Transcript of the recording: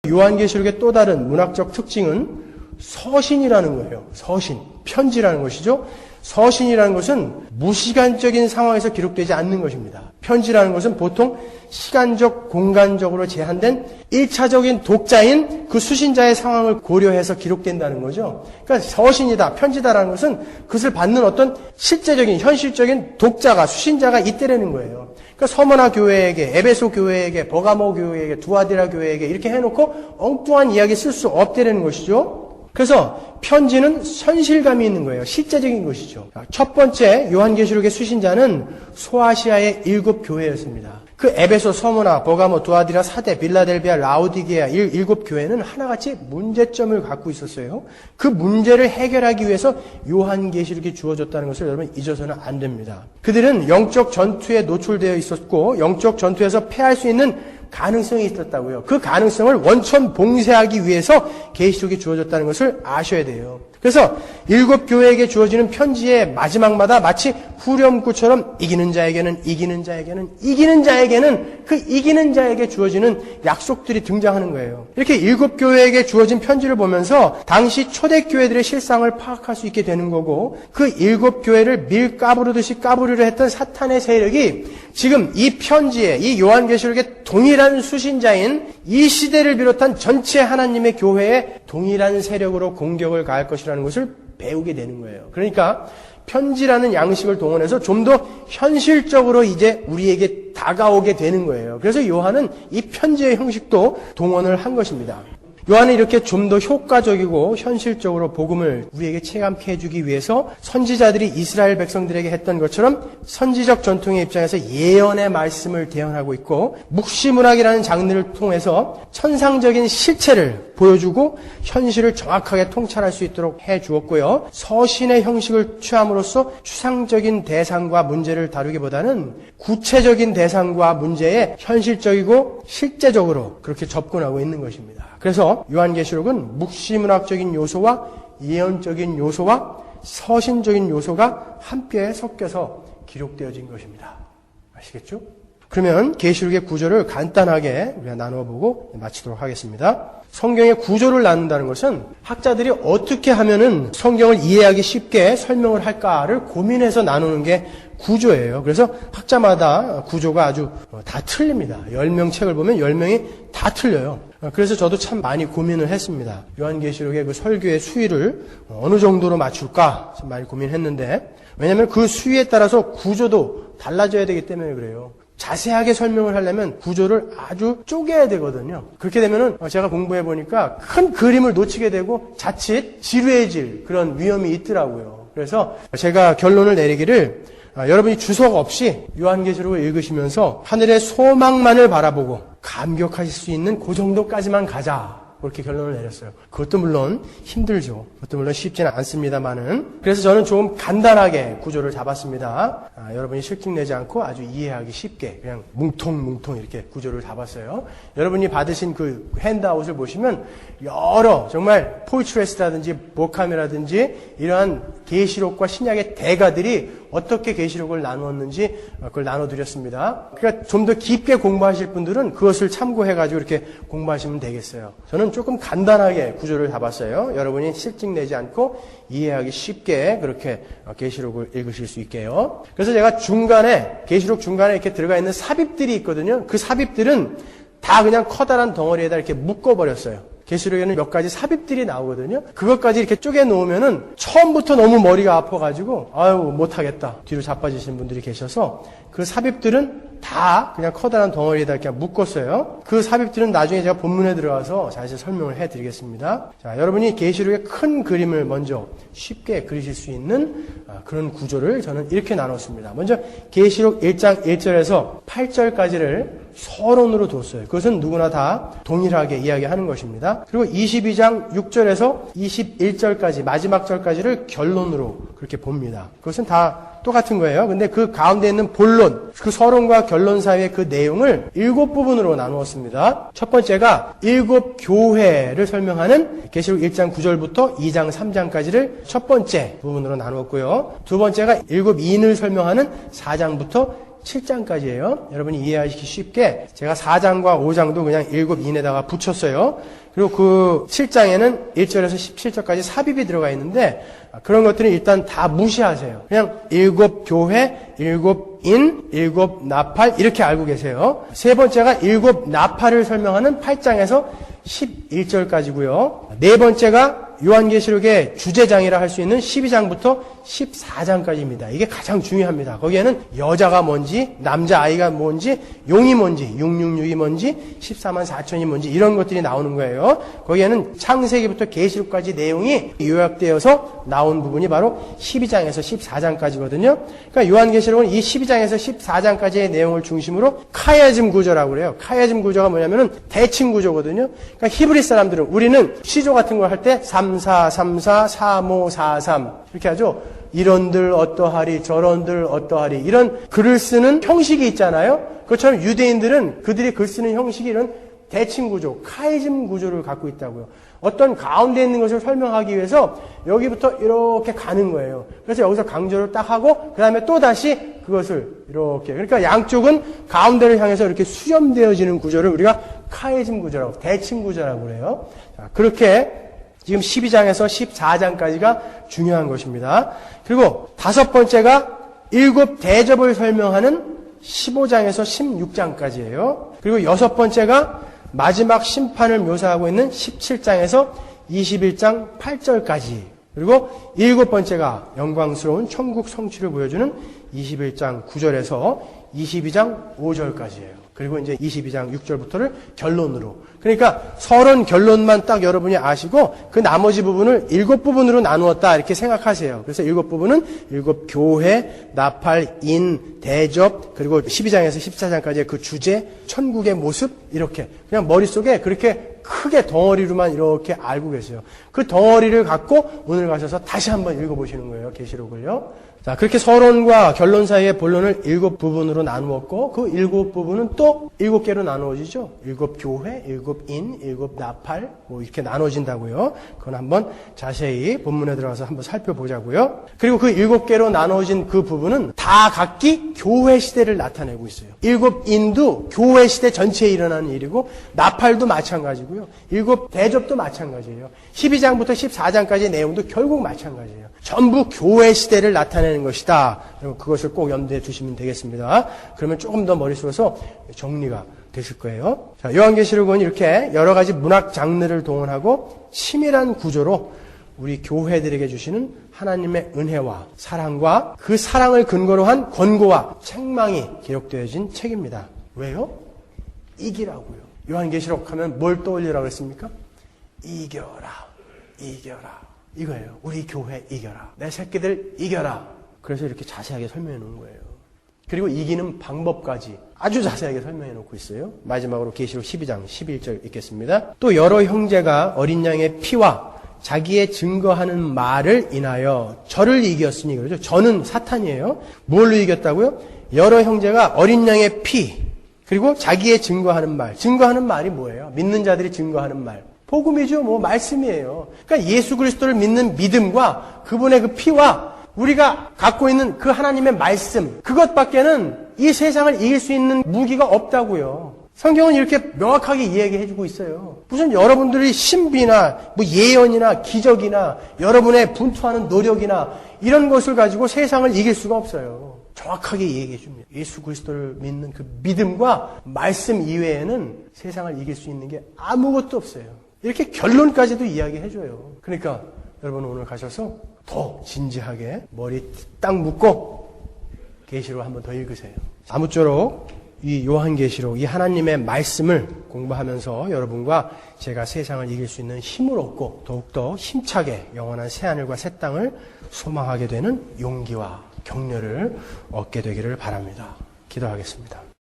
요한계시록의 또 다른 문학적 특징은 서신이라는 거예요. 서신, 편지라는 것이죠. 서신이라는 것은 무시간적인 상황에서 기록되지 않는 것입니다. 편지라는 것은 보통 시간적, 공간적으로 제한된 1차적인 독자인 그 수신자의 상황을 고려해서 기록된다는 거죠. 그러니까 서신이다, 편지다라는 것은 그것을 받는 어떤 실제적인, 현실적인 독자가, 수신자가 있다라는 거예요. 그러니까 서머나 교회에게, 에베소 교회에게, 버가모 교회에게, 두아디라 교회에게 이렇게 해놓고 엉뚱한 이야기 쓸 수 없다라는 것이죠. 그래서 편지는 현실감이 있는 거예요. 실제적인 것이죠. 첫 번째 요한계시록의 수신자는 소아시아의 7 교회였습니다. 그 에베소, 서머나, 버가모, 두아디라, 사데, 빌라델비아, 라오디게아 7 교회는 하나같이 문제점을 갖고 있었어요. 그 문제를 해결하기 위해서 요한계시록이 주어졌다는 것을 여러분 잊어서는 안 됩니다. 그들은 영적 전투에 노출되어 있었고 영적 전투에서 패할 수 있는 가능성이 있었다고요. 그 가능성을 원천 봉쇄하기 위해서 계시록이 주어졌다는 것을 아셔야 돼요. 그래서 7 교회에게 주어지는 편지의 마지막마다 마치 후렴구처럼 이기는 자에게는 그 이기는 자에게 주어지는 약속들이 등장하는 거예요. 이렇게 7 교회에게 주어진 편지를 보면서 당시 초대교회들의 실상을 파악할 수 있게 되는 거고 그 7 교회를 밀 까부르듯이 까부리려 했던 사탄의 세력이 지금 이 편지에 이 요한계시록의 동일한 수신자인 이 시대를 비롯한 전체 하나님의 교회에 동일한 세력으로 공격을 가할 것이라는 것을 배우게 되는 거예요. 그러니까 편지라는 양식을 동원해서 좀 더 현실적으로 이제 우리에게 다가오게 되는 거예요. 그래서 요한은 이 편지의 형식도 동원을 한 것입니다. 요한은 이렇게 좀 더 효과적이고 현실적으로 복음을 우리에게 체감케 해주기 위해서 선지자들이 이스라엘 백성들에게 했던 것처럼 선지적 전통의 입장에서 예언의 말씀을 대언하고 있고 묵시문학이라는 장르를 통해서 천상적인 실체를 보여주고 현실을 정확하게 통찰할 수 있도록 해주었고요. 서신의 형식을 취함으로써 추상적인 대상과 문제를 다루기보다는 구체적인 대상과 문제에 현실적이고 실제적으로 그렇게 접근하고 있는 것입니다. 그래서 요한계시록은 묵시문학적인 요소와 예언적인 요소와 서신적인 요소가 함께 섞여서 기록되어진 것입니다. 아시겠죠? 그러면 계시록의 구조를 간단하게 우리가 나누어보고 마치도록 하겠습니다. 성경의 구조를 나눈다는 것은 학자들이 어떻게 하면은 성경을 이해하기 쉽게 설명을 할까를 고민해서 나누는 게 구조예요. 그래서 학자마다 구조가 아주 다 틀립니다. 10명 책을 보면 10명이 다 틀려요. 그래서 저도 참 많이 고민을 했습니다. 요한계시록의 그 설교의 수위를 어느 정도로 맞출까 참 많이 고민했는데 왜냐하면 그 수위에 따라서 구조도 달라져야 되기 때문에 그래요. 자세하게 설명을 하려면 구조를 아주 쪼개야 되거든요. 그렇게 되면은 제가 공부해 보니까 큰 그림을 놓치게 되고 자칫 지루해질 그런 위험이 있더라고요. 그래서 제가 결론을 내리기를 여러분이 주석 없이 요한계시록을 읽으시면서 하늘의 소망만을 바라보고 감격하실 수 있는 그 정도까지만 가자. 그렇게 결론을 내렸어요. 그것도 물론 힘들죠. 그것도 물론 쉽지는 않습니다만은. 그래서 저는 조금 간단하게 구조를 잡았습니다. 여러분이 실증내지 않고 아주 이해하기 쉽게 그냥 뭉통뭉통 이렇게 구조를 잡았어요. 여러분이 받으신 그 핸드아웃을 보시면 여러 정말 포이트레스라든지 모캄이라든지 이러한 계시록과 신약의 대가들이 어떻게 계시록을 나누었는지 그걸 나눠드렸습니다. 그러니까 좀 더 깊게 공부하실 분들은 그것을 참고해가지고 이렇게 공부하시면 되겠어요. 저는 조금 간단하게 구조를 잡았어요. 여러분이 실증내지 않고 이해하기 쉽게 그렇게 계시록을 읽으실 수 있게요. 그래서 제가 중간에 계시록 중간에 이렇게 들어가 있는 삽입들이 있거든요. 그 삽입들은 다 그냥 커다란 덩어리에다 이렇게 묶어버렸어요. 계시록에는 몇 가지 삽입들이 나오거든요. 그것까지 이렇게 쪼개 놓으면은 처음부터 너무 머리가 아파가지고 아유 못하겠다 뒤로 자빠지시는 분들이 계셔서 그 삽입들은 다 그냥 커다란 덩어리에다 이렇게 묶었어요. 그 삽입들은 나중에 제가 본문에 들어가서 자세히 설명을 해드리겠습니다. 자, 여러분이 계시록의 큰 그림을 먼저 쉽게 그리실 수 있는 그런 구조를 저는 이렇게 나눴습니다. 먼저 계시록 1장 1절에서 8절까지를 서론으로 뒀어요. 그것은 누구나 다 동일하게 이야기하는 것입니다. 그리고 22장 6절에서 21절까지 마지막 절까지를 결론으로 그렇게 봅니다. 그것은 다 똑같은 거예요. 근데 그 가운데 있는 본론, 그 서론과 결론 사이의 그 내용을 7부분으로 나누었습니다. 첫 번째가 7 교회를 설명하는 계시록 1장 9절부터 2장 3장까지를 첫 번째 부분으로 나누었고요. 두 번째가 7 인을 설명하는 4장부터 7장까지예요. 여러분이 이해하시기 쉽게 제가 4장과 5장도 그냥 7인에다가 붙였어요. 그리고 그 7장에는 1절에서 17절까지 삽입이 들어가 있는데 그런 것들은 일단 다 무시하세요. 그냥 7교회, 7인, 7나팔 이렇게 알고 계세요. 세 번째가 7나팔을 설명하는 8장에서 11절까지고요. 네 번째가 요한계시록의 주제장이라 할 수 있는 12장부터 14장까지입니다. 이게 가장 중요합니다. 거기에는 여자가 뭔지, 남자아이가 뭔지, 용이 뭔지, 666이 뭔지, 14만 4천이 뭔지 이런 것들이 나오는 거예요. 거기에는 창세기부터 계시록까지 내용이 요약되어서 나온 부분이 바로 12장에서 14장까지거든요. 그러니까 요한계시록은 이 12장에서 14장까지의 내용을 중심으로 카야즘 구조라고 그래요. 카야즘 구조가 뭐냐면은 대칭 구조거든요. 그러니까 히브리 사람들은 우리는 시조 같은 걸 할 때 3, 4, 3, 4, 3, 5, 4, 3 이렇게 하죠. 이런들 어떠하리 저런들 어떠하리 이런 글을 쓰는 형식이 있잖아요. 그것처럼 유대인들은 그들이 글 쓰는 형식이 이런 대칭 구조, 카이즘 구조를 갖고 있다고요. 어떤 가운데 있는 것을 설명하기 위해서 여기부터 이렇게 가는 거예요. 그래서 여기서 강조를 딱 하고 그 다음에 또 다시 그것을 이렇게 그러니까 양쪽은 가운데를 향해서 이렇게 수렴되어지는 구조를 우리가 카이즘 구조라고 대칭 구조라고 그래요. 자, 그렇게 지금 12장에서 14장까지가 중요한 것입니다. 그리고 다섯 번째가 7 대접을 설명하는 15장에서 16장까지예요. 그리고 여섯 번째가 마지막 심판을 묘사하고 있는 17장에서 21장 8절까지. 그리고 일곱 번째가 영광스러운 천국 성취를 보여주는 21장 9절에서 22장 5절까지예요. 그리고 이제 22장 6절부터를 결론으로. 그러니까 서론 결론만 딱 여러분이 아시고 그 나머지 부분을 7부분으로 나누었다 이렇게 생각하세요. 그래서 7부분은 7교회, 나팔, 인, 대접, 그리고 12장에서 14장까지의 그 주제, 천국의 모습 이렇게 그냥 머릿속에 그렇게 크게 덩어리로만 이렇게 알고 계세요. 그 덩어리를 갖고 오늘 가셔서 다시 한번 읽어보시는 거예요. 계시록을요. 자, 그렇게 서론과 결론 사이의 본론을 7부분으로 나누었고 그 7부분은 또 7개로 나누어지죠. 7교회, 7인, 7나팔 뭐 이렇게 나눠진다고요. 그건 한번 자세히 본문에 들어가서 한번 살펴보자고요. 그리고 그 7개로 나눠진 그 부분은 다 각기 교회 시대를 나타내고 있어요. 7인도 교회 시대 전체에 일어나는 일이고 나팔도 마찬가지고요. 7 대접도 마찬가지예요. 12장부터 14장까지의 내용도 결국 마찬가지예요. 전부 교회 시대를 나타내는 것이다. 그것을 꼭 염두에 두시면 되겠습니다. 그러면 조금 더 머릿속에서 정리가 되실 거예요. 자, 요한계시록은 이렇게 여러 가지 문학 장르를 동원하고 치밀한 구조로 우리 교회들에게 주시는 하나님의 은혜와 사랑과 그 사랑을 근거로 한 권고와 책망이 기록되어진 책입니다. 왜요? 이기라고요. 요한계시록 하면 뭘 떠올리라고 했습니까? 이겨라. 이겨라. 이거예요. 우리 교회 이겨라. 내 새끼들 이겨라. 그래서 이렇게 자세하게 설명해 놓은 거예요. 그리고 이기는 방법까지 아주 자세하게 설명해 놓고 있어요. 마지막으로 계시록 12장 11절 읽겠습니다. 또 여러 형제가 어린 양의 피와 자기의 증거하는 말을 인하여 저를 이겼으니 그러죠. 저는 사탄이에요. 뭘로 이겼다고요? 여러 형제가 어린 양의 피 그리고 자기의 증거하는 말. 증거하는 말이 뭐예요? 믿는 자들이 증거하는 말. 복음이죠. 뭐 말씀이에요. 그러니까 예수 그리스도를 믿는 믿음과 그분의 그 피와 우리가 갖고 있는 그 하나님의 말씀 그것밖에는 이 세상을 이길 수 있는 무기가 없다고요. 성경은 이렇게 명확하게 이야기해주고 있어요. 무슨 여러분들이 신비나 뭐 예언이나 기적이나 여러분의 분투하는 노력이나 이런 것을 가지고 세상을 이길 수가 없어요. 정확하게 얘기해 줍니다. 예수 그리스도를 믿는 그 믿음과 말씀 이외에는 세상을 이길 수 있는 게 아무것도 없어요. 이렇게 결론까지도 이야기해줘요. 그러니까 여러분 오늘 가셔서 더 진지하게 머리 딱 묶고 계시록 한번 더 읽으세요. 아무쪼록 이 요한계시록 이 하나님의 말씀을 공부하면서 여러분과 제가 세상을 이길 수 있는 힘을 얻고 더욱더 힘차게 영원한 새하늘과 새 땅을 소망하게 되는 용기와 격려를 얻게 되기를 바랍니다. 기도하겠습니다.